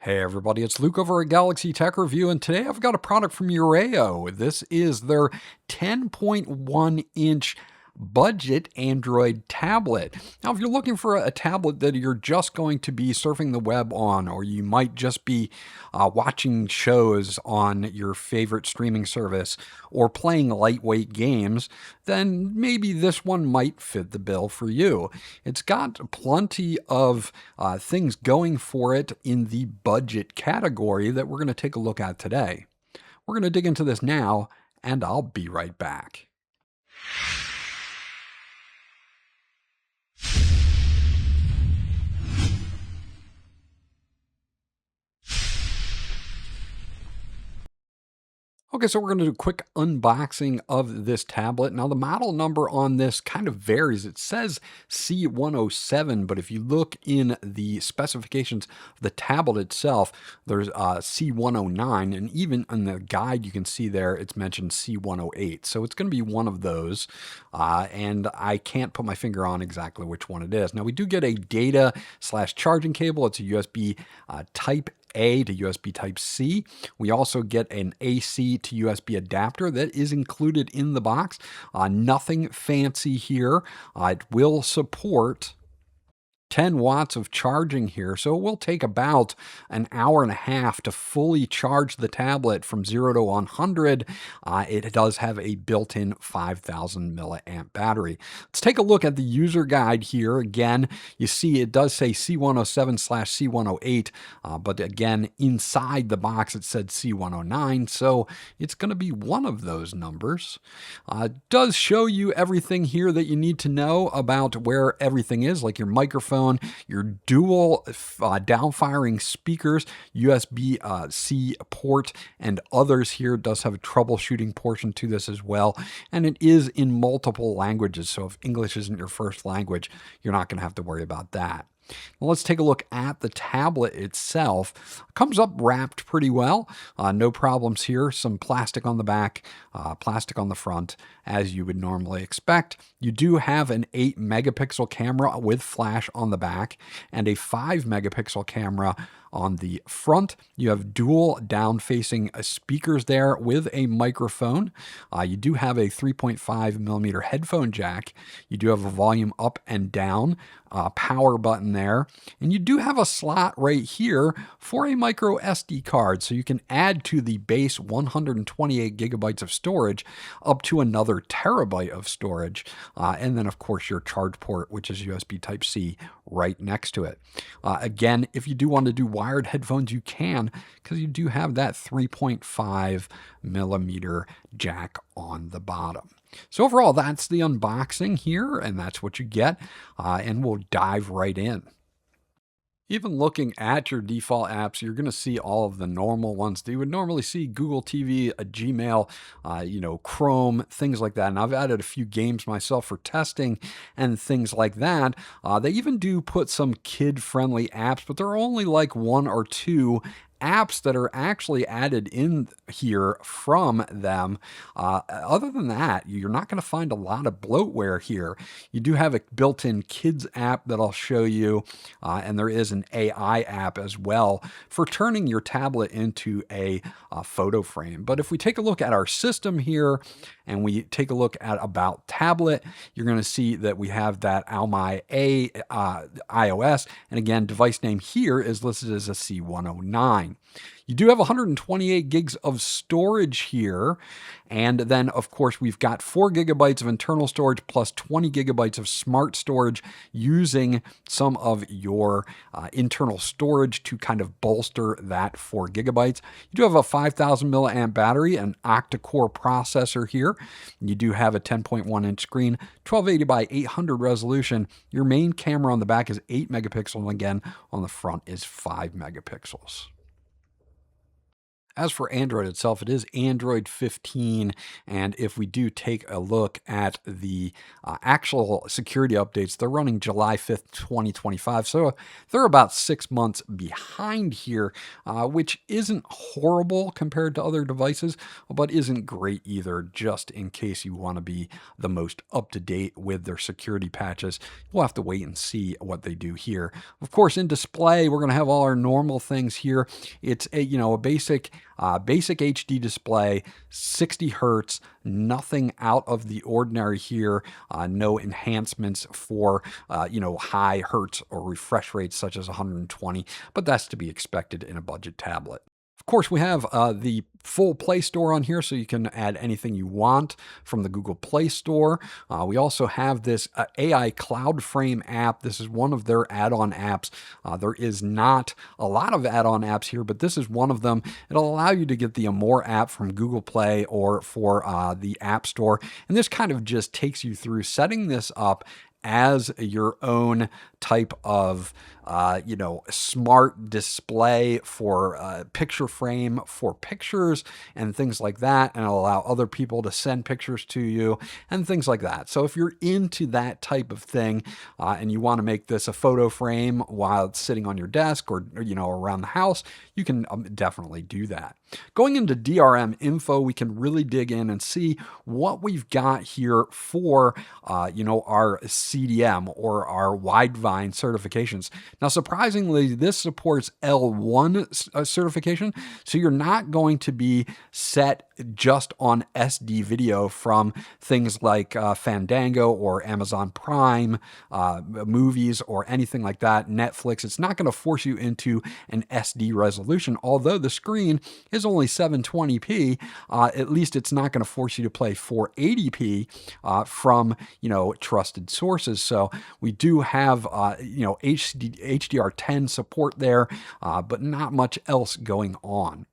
Hey everybody, it's Luke over at Galaxy Tech Review, and today I've got a product from URAO. This is their 10.1 inch budget Android tablet. Now, if you're looking for a tablet that you're just going to be surfing the web on, or you might just be watching shows on your favorite streaming service or playing lightweight games, then maybe this one might fit the bill for you. It's got plenty of things going for it in the budget category that we're going to take a look at today. We're going to dig into this now, and I'll be right back. Okay, so we're going to do a quick unboxing of this tablet. Now, the model number on this kind of varies. It says C107, but if you look in the specifications of the tablet itself, there's C109, and even in the guide you can see there, it's mentioned C108. So it's going to be one of those, and I can't put my finger on exactly which one it is. Now, we do get a data/charging cable. It's a USB Type A to USB Type-C. We also get an AC to USB adapter that is included in the box. Nothing fancy here. It will support 10 watts of charging here, so it will take about an hour and a half to fully charge the tablet from 0 to 100. It does have a built-in 5,000 milliamp battery. Let's take a look at the user guide here. Again, you see it does say C107/C108, but again, inside the box it said C109, so it's going to be one of those numbers. It does show you everything here that you need to know about where everything is, like your microphone, your dual down-firing speakers, USB-C port, and others here. It does have a troubleshooting portion to this as well, and it is in multiple languages, so if English isn't your first language, you're not going to have to worry about that. Now let's take a look at the tablet itself. It comes up wrapped pretty well. No problems here. Some plastic on the back, plastic on the front, as you would normally expect. You do have an 8 megapixel camera with flash on the back and a 5 megapixel camera on the front. You have dual down-facing speakers there with a microphone. You do have a 3.5 millimeter headphone jack. You do have a volume up and down power button there. And you do have a slot right here for a micro SD card. So you can add to the base 128 gigabytes of storage up to another terabyte of storage. And then, of course, your charge port, which is USB Type-C, right next to it. Again, if you do want to do wired headphones, you can, because you do have that 3.5 millimeter jack on the bottom. So overall, that's the unboxing here, and that's what you get, and we'll dive right in. Even looking at your default apps, you're going to see all of the normal ones that you would normally see: Google TV, Gmail, Chrome, things like that. And I've added a few games myself for testing and things like that. They even do put some kid-friendly apps, but there are only like 1 or 2 apps that are actually added in here from them. Other than that, you're not going to find a lot of bloatware here. You do have a built-in kids app that I'll show you, and there is an AI app as well for turning your tablet into a photo frame. But if we take a look at our system here and we take a look at About Tablet, you're going to see that we have that Almi A iOS, and again, device name here is listed as a C109. You do have 128 gigs of storage here. And then, of course, we've got 4 gigabytes of internal storage plus 20 gigabytes of smart storage, using some of your internal storage to kind of bolster that 4 gigabytes. You do have a 5,000 milliamp battery, an octa-core processor here. You do have a 10.1 inch screen, 1280 by 800 resolution. Your main camera on the back is 8 megapixels, and again, on the front is 5 megapixels. As for Android itself, it is Android 15. And if we do take a look at the actual security updates, they're running July 5th, 2025. So they're about 6 months behind here, which isn't horrible compared to other devices, but isn't great either, just in case you want to be the most up to date with their security patches. We'll have to wait and see what they do here. Of course, in display, we're going to have all our normal things here. It's a basic HD display, 60 hertz, nothing out of the ordinary here. No enhancements for high hertz or refresh rates such as 120, but that's to be expected in a budget tablet. Of course, we have the full Play Store on here, so you can add anything you want from the Google Play Store. We also have this AI Cloud Frame app. This is one of their add-on apps. There is not a lot of add-on apps here, but this is one of them. It'll allow you to get the Amore app from Google Play or for the App Store. And this kind of just takes you through setting this up as your own type of smart display for picture frame for pictures and things like that, and allow other people to send pictures to you and things like that. So if you're into that type of thing and you want to make this a photo frame while it's sitting on your desk or around the house, you can definitely do that. Going into DRM info, we can really dig in and see what we've got here for our CDM or our Widevine certifications. Now, surprisingly, this supports L1 certification, so you're not going to be set just on SD video from things like Fandango or Amazon Prime movies or anything like that, Netflix. It's not going to force you into an SD resolution, although the screen is only 720p. At least it's not going to force you to play 480p from trusted sources. So we do have HDR10 support there, but not much else going on.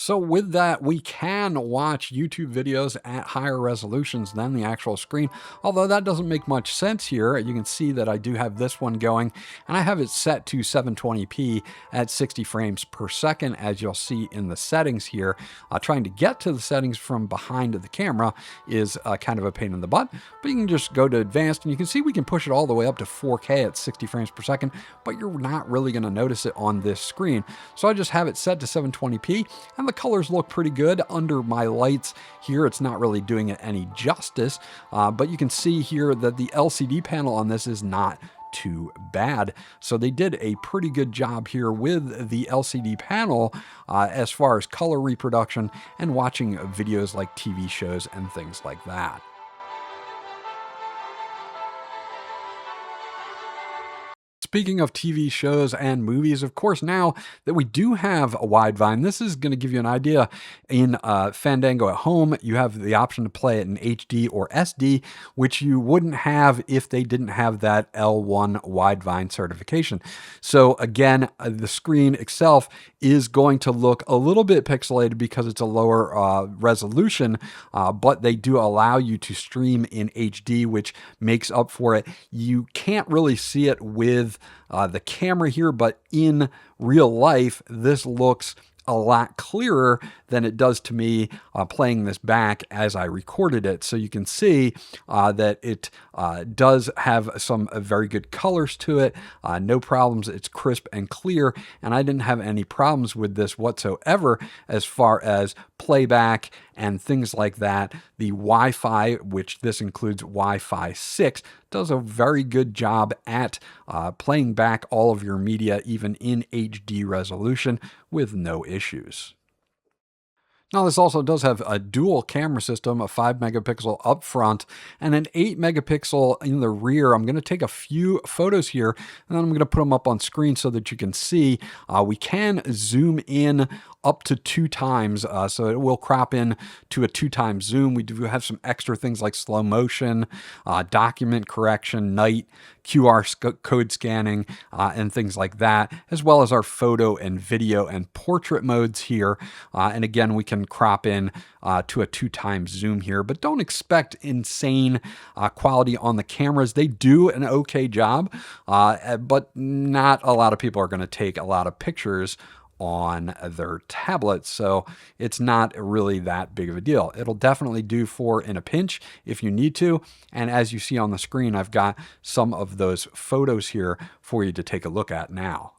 So with that, we can watch YouTube videos at higher resolutions than the actual screen, although that doesn't make much sense here. You can see that I do have this one going, and I have it set to 720p at 60 frames per second, as you'll see in the settings here. Trying to get to the settings from behind the camera is kind of a pain in the butt, but you can just go to advanced, and you can see we can push it all the way up to 4K at 60 frames per second, but you're not really going to notice it on this screen. So I just have it set to 720p, and the colors look pretty good under my lights here. It's not really doing it any justice, but you can see here that the LCD panel on this is not too bad. So they did a pretty good job here with the LCD panel as far as color reproduction and watching videos like TV shows and things like that. Speaking of TV shows and movies, of course, now that we do have a Widevine, this is going to give you an idea. In Fandango at home, you have the option to play it in HD or SD, which you wouldn't have if they didn't have that L1 Widevine certification. So again, the screen itself is going to look a little bit pixelated because it's a lower resolution, but they do allow you to stream in HD, which makes up for it. You can't really see it with the camera here, but in real life, this looks a lot clearer than it does to me playing this back as I recorded it. So you can see that it does have some very good colors to it. No problems. It's crisp and clear. And I didn't have any problems with this whatsoever as far as playback and things like that. The Wi-Fi, which this includes Wi-Fi 6, does a very good job at playing back all of your media, even in HD resolution, with no issues. Now, this also does have a dual camera system, a 5 megapixel up front and an 8 megapixel in the rear. I'm going to take a few photos here, and then I'm going to put them up on screen so that you can see. We can zoom in up to 2 times, so it will crop in to a 2-time zoom. We do have some extra things like slow motion, document correction, night, QR code scanning, and things like that, as well as our photo and video and portrait modes here. And again, we can can crop in to a 2x zoom here, but don't expect insane quality on the cameras. They do an okay job, but not a lot of people are going to take a lot of pictures on their tablets, so it's not really that big of a deal. It'll definitely do for in a pinch if you need to, and as you see on the screen, I've got some of those photos here for you to take a look at now.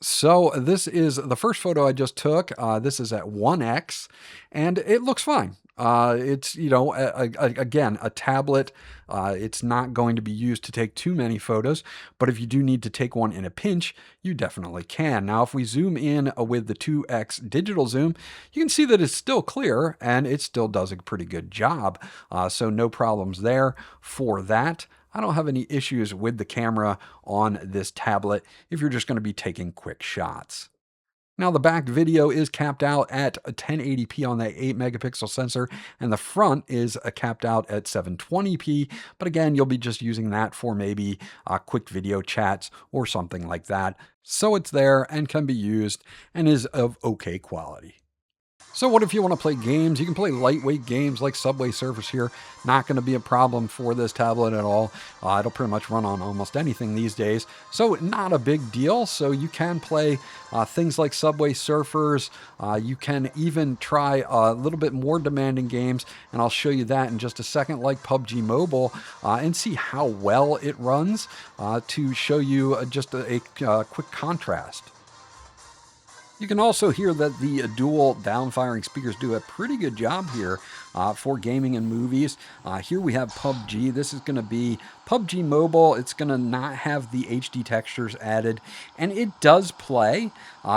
So this is the first photo I just took. This is at 1x, and it looks fine. It's, again, a tablet. It's not going to be used to take too many photos, but if you do need to take one in a pinch, you definitely can. Now, if we zoom in with the 2x digital zoom, you can see that it's still clear and it still does a pretty good job. So no problems there for that. I don't have any issues with the camera on this tablet if you're just going to be taking quick shots. Now the back video is capped out at 1080p on that 8 megapixel sensor, and the front is capped out at 720p, but again, you'll be just using that for maybe quick video chats or something like that. So it's there and can be used and is of okay quality. So what if you want to play games? You can play lightweight games like Subway Surfers here. Not going to be a problem for this tablet at all. It'll pretty much run on almost anything these days. So not a big deal. So you can play things like Subway Surfers. You can even try a little bit more demanding games, and I'll show you that in just a second, like PUBG Mobile, and see how well it runs to show you just a quick contrast. You can also hear that the dual downfiring speakers do a pretty good job here for gaming and movies. Here we have PUBG. This is going to be PUBG Mobile. It's going to not have the HD textures added, and it does play.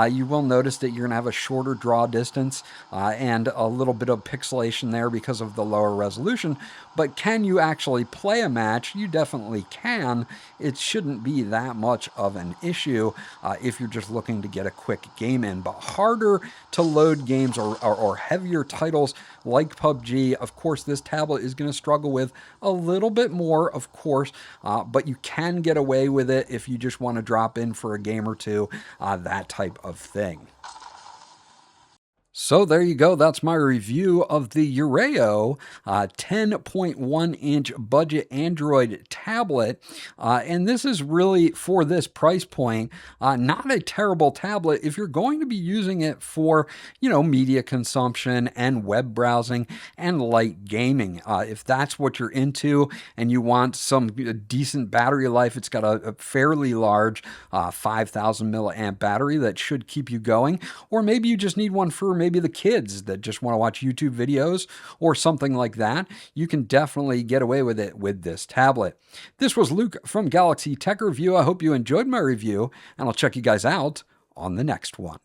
You will notice that you're going to have a shorter draw distance and a little bit of pixelation there because of the lower resolution. But can you actually play a match? You definitely can. It shouldn't be that much of an issue if you're just looking to get a quick game in. But harder to load games or heavier titles like PUBG, of course, this tablet is going to struggle with a little bit more, of course, but you can get away with it if you just want to drop in for a game or two, that type of thing. So there you go. That's my review of the URAO 10.1 inch budget Android tablet. And this is really, for this price point, not a terrible tablet if you're going to be using it for, media consumption and web browsing and light gaming. If that's what you're into and you want some decent battery life, it's got a fairly large 5,000 milliamp battery that should keep you going. Or maybe you just need one for maybe the kids that just want to watch YouTube videos or something like that. You can definitely get away with it with this tablet. This was Luke from Galaxy Tech Review. I hope you enjoyed my review, and I'll check you guys out on the next one.